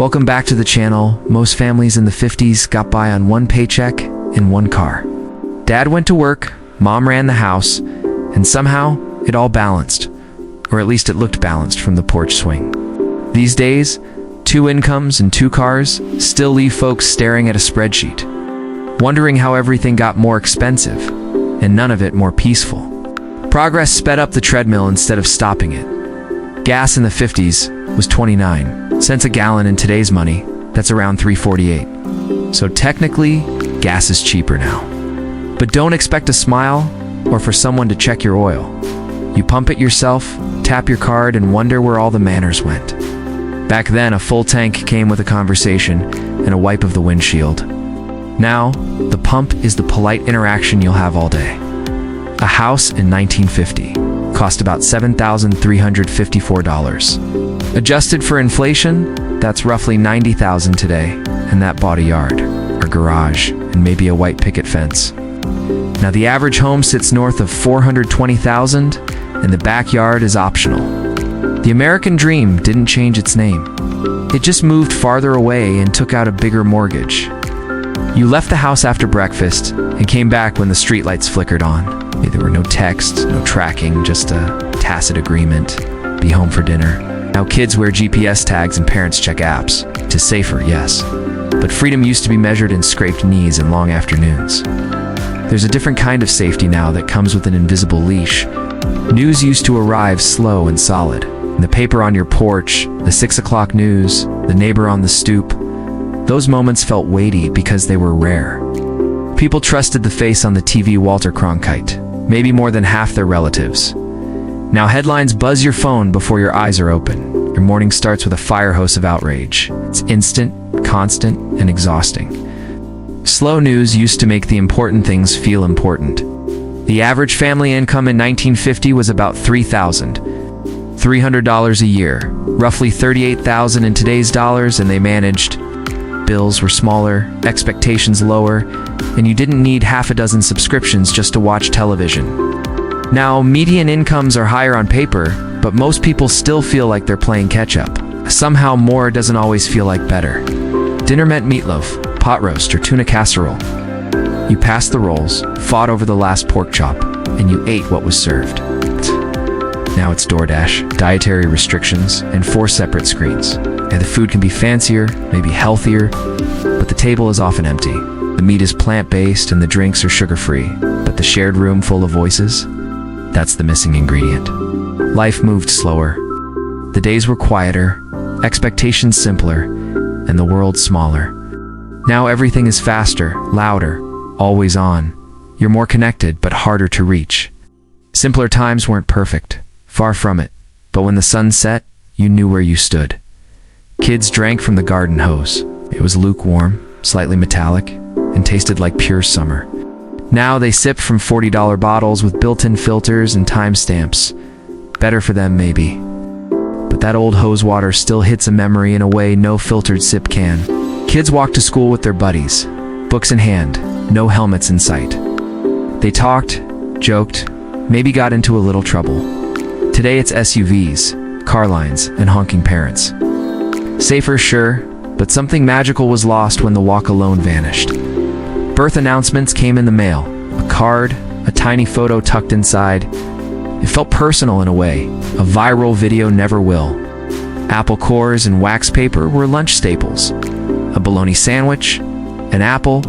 Welcome back to the channel. Most families in the 50s got by on one paycheck and one car. Dad went to work, Mom ran the house, and somehow it all balanced. Or at least it looked balanced from the porch swing. These days, 2 incomes and 2 cars still leave folks staring at a spreadsheet, wondering how everything got more expensive, and none of it more peaceful. Progress sped up the treadmill instead of stopping it. Gas in the 50s was 29 cents a gallon. In today's money, that's around $3.48. So technically, gas is cheaper now. But don't expect a smile or for someone to check your oil. You pump it yourself, tap your card, and wonder where all the manners went. Back then, a full tank came with a conversation and a wipe of the windshield. Now, the pump is the polite interaction you'll have all day. A house in 1950 cost about $7,354. Adjusted for inflation, that's roughly $90,000 today, and that bought a yard, or garage, and maybe a white picket fence. Now the average home sits north of $420,000, and the backyard is optional. The American dream didn't change its name. It just moved farther away and took out a bigger mortgage. You left the house after breakfast and came back when the streetlights flickered on. There were no texts, no tracking, just a tacit agreement. Be home for dinner. Now kids wear GPS tags and parents check apps. It is safer, yes. But freedom used to be measured in scraped knees and long afternoons. There's a different kind of safety now that comes with an invisible leash. News used to arrive slow and solid. The paper on your porch, the 6 o'clock news, the neighbor on the stoop. Those moments felt weighty because they were rare. People trusted the face on the TV Walter Cronkite, maybe more than half their relatives. Now headlines buzz your phone before your eyes are open. Your morning starts with a fire hose of outrage. It's instant, constant, and exhausting. Slow news used to make the important things feel important. The average family income in 1950 was about $3,300 a year, roughly $38,000 in today's dollars, and they managed. Bills were smaller, expectations lower, and you didn't need half a dozen subscriptions just to watch television. Now, median incomes are higher on paper, but most people still feel like they're playing catch-up. Somehow more doesn't always feel like better. Dinner meant meatloaf, pot roast, or tuna casserole. You passed the rolls, fought over the last pork chop, and you ate what was served. Now it's DoorDash, dietary restrictions, and 4 separate screens. And the food can be fancier, maybe healthier, but the table is often empty. The meat is plant-based and the drinks are sugar-free, but the shared room full of voices? That's the missing ingredient. Life moved slower. The days were quieter, expectations simpler, and the world smaller. Now everything is faster, louder, always on. You're more connected, but harder to reach. Simpler times weren't perfect, far from it, but when the sun set, you knew where you stood. Kids drank from the garden hose. It was lukewarm, slightly metallic, and tasted like pure summer. Now they sip from $40 bottles with built-in filters and timestamps. Better for them, maybe. But that old hose water still hits a memory in a way no filtered sip can. Kids walked to school with their buddies, books in hand, no helmets in sight. They talked, joked, maybe got into a little trouble. Today it's SUVs, car lines, and honking parents. Safer, sure, but something magical was lost when the walk alone vanished. Birth announcements came in the mail, a card, a tiny photo tucked inside. It felt personal in a way, a viral video never will. Apple cores and wax paper were lunch staples. A bologna sandwich, an apple,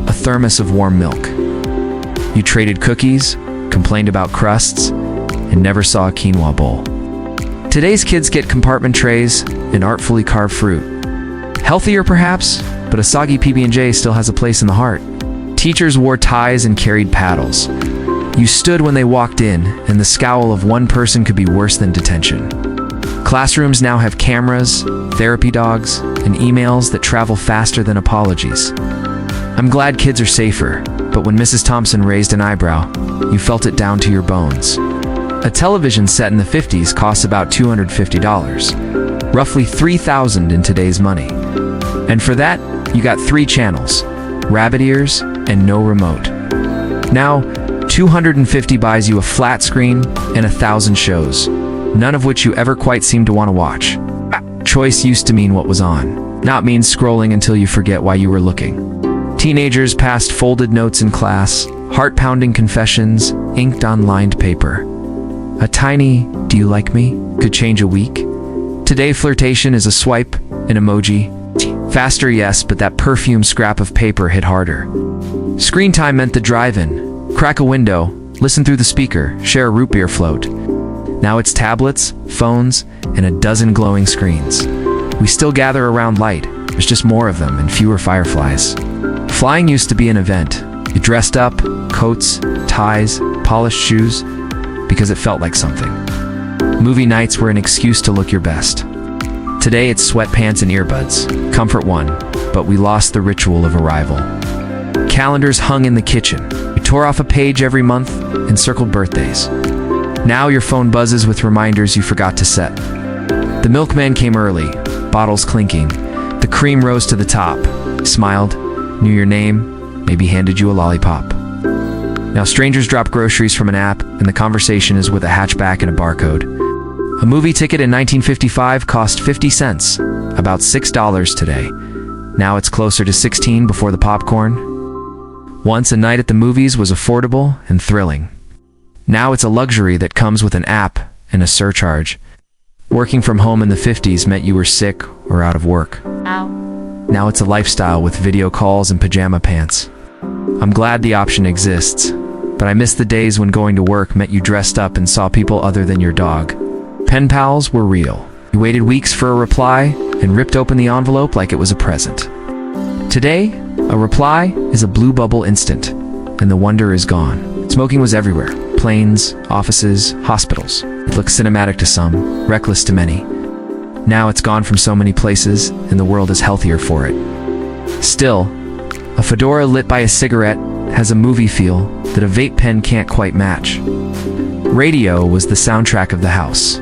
a thermos of warm milk. You traded cookies, complained about crusts, and never saw a quinoa bowl. Today's kids get compartment trays and artfully carved fruit. Healthier perhaps, but a soggy PB&J still has a place in the heart. Teachers wore ties and carried paddles. You stood when they walked in, and the scowl of one person could be worse than detention. Classrooms now have cameras, therapy dogs, and emails that travel faster than apologies. I'm glad kids are safer, but when Mrs. Thompson raised an eyebrow, you felt it down to your bones. A television set in the 50s costs about $250, roughly $3,000 in today's money. And for that, you got 3 channels, rabbit ears, and no remote. Now, $250 buys you a flat screen and 1,000 shows, none of which you ever quite seemed to want to watch. Choice used to mean what was on. Not means scrolling until you forget why you were looking. Teenagers passed folded notes in class, heart-pounding confessions, inked on lined paper. A tiny "do you like me" could change a week. Today flirtation is a swipe, an emoji. Faster, yes, but that perfume scrap of paper hit harder. Screen time meant the drive-in. Crack a window, listen through the speaker, share a root beer float. Now it's tablets, phones, and a dozen glowing screens. We still gather around light. There's just more of them and fewer fireflies. Flying used to be an event. You dressed up, coats, ties, polished shoes, because it felt like something. Movie nights were an excuse to look your best. Today it's sweatpants and earbuds. Comfort won, but we lost the ritual of arrival. Calendars hung in the kitchen. You tore off a page every month and circled birthdays. Now your phone buzzes with reminders you forgot to set. The milkman came early, bottles clinking. The cream rose to the top. Smiled, knew your name, maybe handed you a lollipop. Now strangers drop groceries from an app, and the conversation is with a hatchback and a barcode. A movie ticket in 1955 cost 50 cents, about $6 today. Now it's closer to 16 before the popcorn. Once a night at the movies was affordable and thrilling. Now it's a luxury that comes with an app and a surcharge. Working from home in the 50s meant you were sick or out of work. Ow. Now it's a lifestyle with video calls and pajama pants. I'm glad the option exists, but I miss the days when going to work meant you dressed up and saw people other than your dog. Pen pals were real. You waited weeks for a reply and ripped open the envelope like it was a present. Today, a reply is a blue bubble instant, and the wonder is gone. Smoking was everywhere. Planes, offices, hospitals. It looked cinematic to some, reckless to many. Now it's gone from so many places, and the world is healthier for it. Still, a fedora lit by a cigarette has a movie feel that a vape pen can't quite match. Radio was the soundtrack of the house.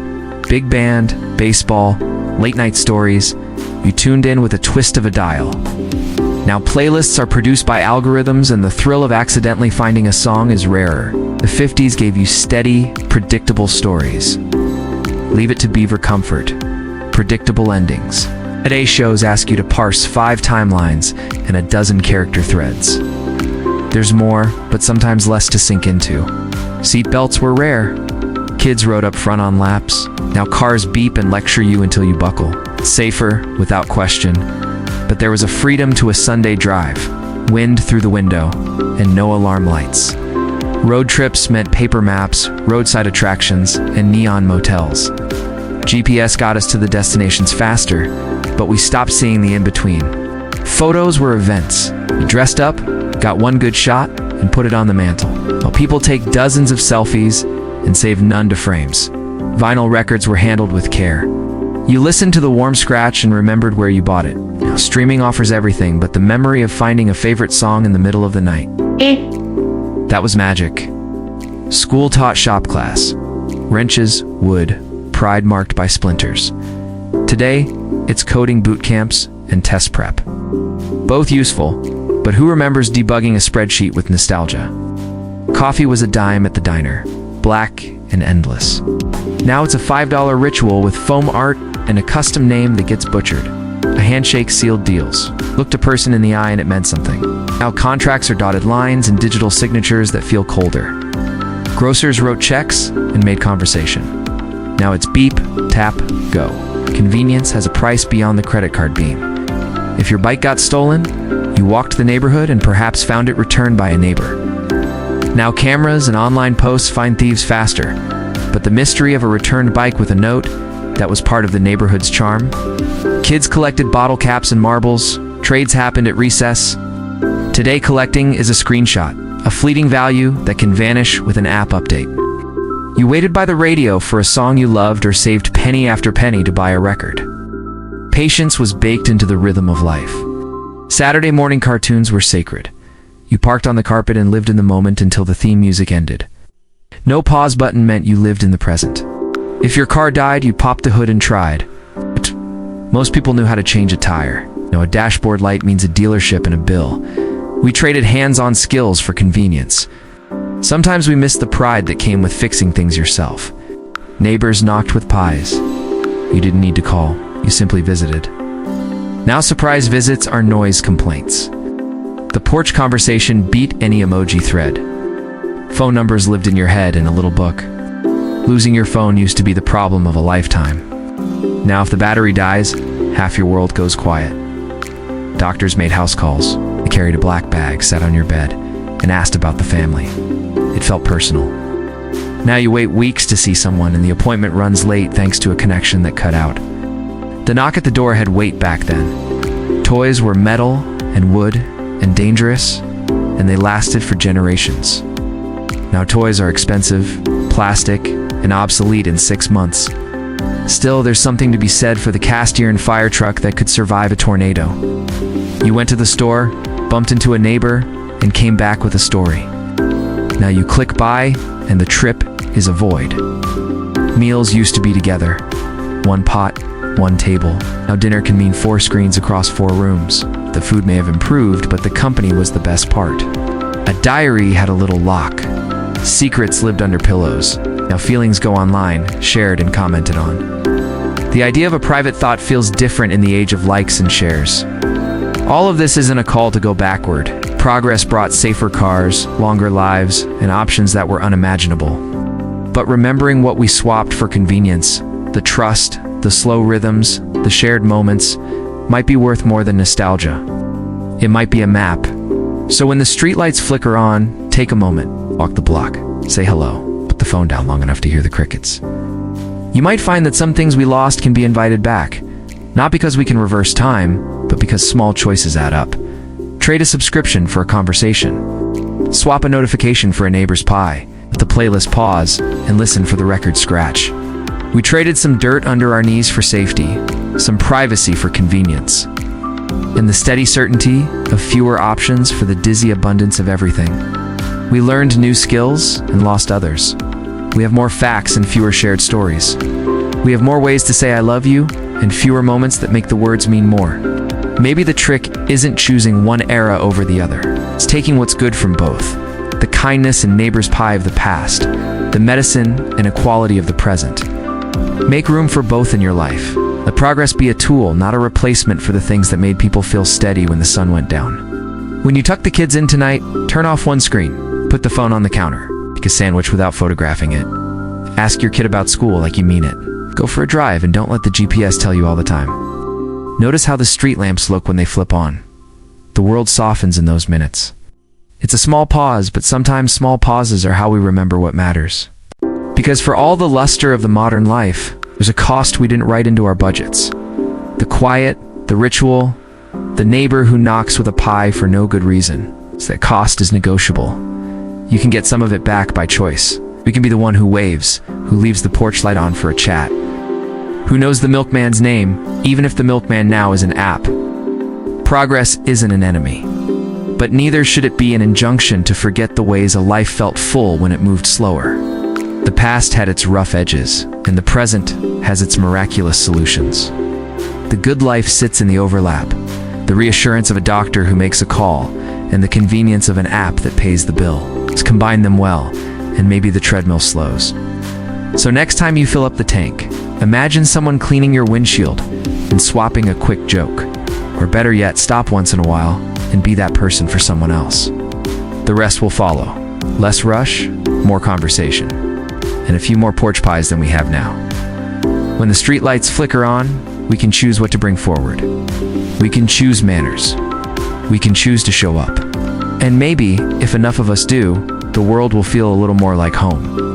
Big band, baseball, late-night stories. You tuned in with a twist of a dial. Now playlists are produced by algorithms, and the thrill of accidentally finding a song is rarer. The 50s gave you steady, predictable stories. Leave it to Beaver Comfort. Predictable endings. Today's shows ask you to parse 5 timelines and a dozen character threads. There's more, but sometimes less to sink into. Seatbelts were rare. Kids rode up front on laps. Now cars beep and lecture you until you buckle. Safer, without question. But there was a freedom to a Sunday drive, wind through the window, and no alarm lights. Road trips meant paper maps, roadside attractions, and neon motels. GPS got us to the destinations faster, but we stopped seeing the in-between. Photos were events. You dressed up, got one good shot, and put it on the mantle. While people take dozens of selfies and save none to frames. Vinyl records were handled with care. You listened to the warm scratch and remembered where you bought it. Now streaming offers everything but the memory of finding a favorite song in the middle of the night. That was magic. School taught shop class. Wrenches, wood, pride marked by splinters. Today, it's coding boot camps and test prep. Both useful, but who remembers debugging a spreadsheet with nostalgia? Coffee was a dime at the diner, black and endless. Now it's a $5 ritual with foam art and a custom name that gets butchered. A handshake sealed deals. Looked a person in the eye and it meant something. Now contracts are dotted lines and digital signatures that feel colder. Grocers wrote checks and made conversation. Now it's beep, tap, go. Convenience has a price beyond the credit card beam. If your bike got stolen, you walked the neighborhood and perhaps found it returned by a neighbor. Now cameras and online posts find thieves faster, but the mystery of a returned bike with a note, that was part of the neighborhood's charm. Kids collected bottle caps and marbles, trades happened at recess. Today collecting is a screenshot, a fleeting value that can vanish with an app update. You waited by the radio for a song you loved or saved penny after penny to buy a record. Patience was baked into the rhythm of life. Saturday morning cartoons were sacred. You parked on the carpet and lived in the moment until the theme music ended. No pause button meant you lived in the present. If your car died, you popped the hood and tried. But most people knew how to change a tire. Now a dashboard light means a dealership and a bill. We traded hands-on skills for convenience. Sometimes we missed the pride that came with fixing things yourself. Neighbors knocked with pies. You didn't need to call, you simply visited. Now surprise visits are noise complaints. The porch conversation beat any emoji thread. Phone numbers lived in your head in a little book. Losing your phone used to be the problem of a lifetime. Now if the battery dies, half your world goes quiet. Doctors made house calls. They carried a black bag, sat on your bed, and asked about the family. It felt personal. Now you wait weeks to see someone, and the appointment runs late thanks to a connection that cut out. The knock at the door had weight back then. Toys were metal and wood and dangerous, and they lasted for generations. Now toys are expensive, plastic, and obsolete in 6 months. Still, there's something to be said for the cast iron fire truck that could survive a tornado. You went to the store, bumped into a neighbor, and came back with a story. Now you click buy, and the trip is a void. Meals used to be together. One pot, one table. Now dinner can mean 4 screens across 4 rooms. The food may have improved, but the company was the best part. A diary had a little lock. Secrets lived under pillows. Now feelings go online, shared and commented on. The idea of a private thought feels different in the age of likes and shares. All of this isn't a call to go backward. Progress brought safer cars, longer lives, and options that were unimaginable. But remembering what we swapped for convenience, the trust, the slow rhythms, the shared moments, might be worth more than nostalgia. It might be a map. So when the streetlights flicker on, take a moment, walk the block, say hello, put the phone down long enough to hear the crickets. You might find that some things we lost can be invited back, not because we can reverse time, but because small choices add up. Trade a subscription for a conversation. Swap a notification for a neighbor's pie. Let the playlist pause and listen for the record scratch. We traded some dirt under our knees for safety, some privacy for convenience, and the steady certainty of fewer options for the dizzy abundance of everything. We learned new skills and lost others. We have more facts and fewer shared stories. We have more ways to say I love you and fewer moments that make the words mean more. Maybe the trick isn't choosing one era over the other. It's taking what's good from both. The kindness and neighbor's pie of the past, the medicine and equality of the present. Make room for both in your life. Let progress be a tool, not a replacement for the things that made people feel steady when the sun went down. When you tuck the kids in tonight, turn off one screen. Put the phone on the counter. Make a sandwich without photographing it. Ask your kid about school like you mean it. Go for a drive and don't let the GPS tell you all the time. Notice how the street lamps look when they flip on. The world softens in those minutes. It's a small pause, but sometimes small pauses are how we remember what matters. Because for all the luster of the modern life, there's a cost we didn't write into our budgets. The quiet, the ritual, the neighbor who knocks with a pie for no good reason. So that cost is negotiable. You can get some of it back by choice. We can be the one who waves, who leaves the porch light on for a chat, who knows the milkman's name, even if the milkman now is an app. Progress isn't an enemy, but neither should it be an injunction to forget the ways a life felt full when it moved slower. The past had its rough edges, and the present has its miraculous solutions. The good life sits in the overlap, the reassurance of a doctor who makes a call, and the convenience of an app that pays the bill. Let's combine them well, and maybe the treadmill slows. So next time you fill up the tank, imagine someone cleaning your windshield and swapping a quick joke. Or better yet, stop once in a while and be that person for someone else. The rest will follow. Less rush, more conversation, and a few more porch pies than we have now. When the street lights flicker on, we can choose what to bring forward. We can choose manners. We can choose to show up. And maybe, if enough of us do, the world will feel a little more like home.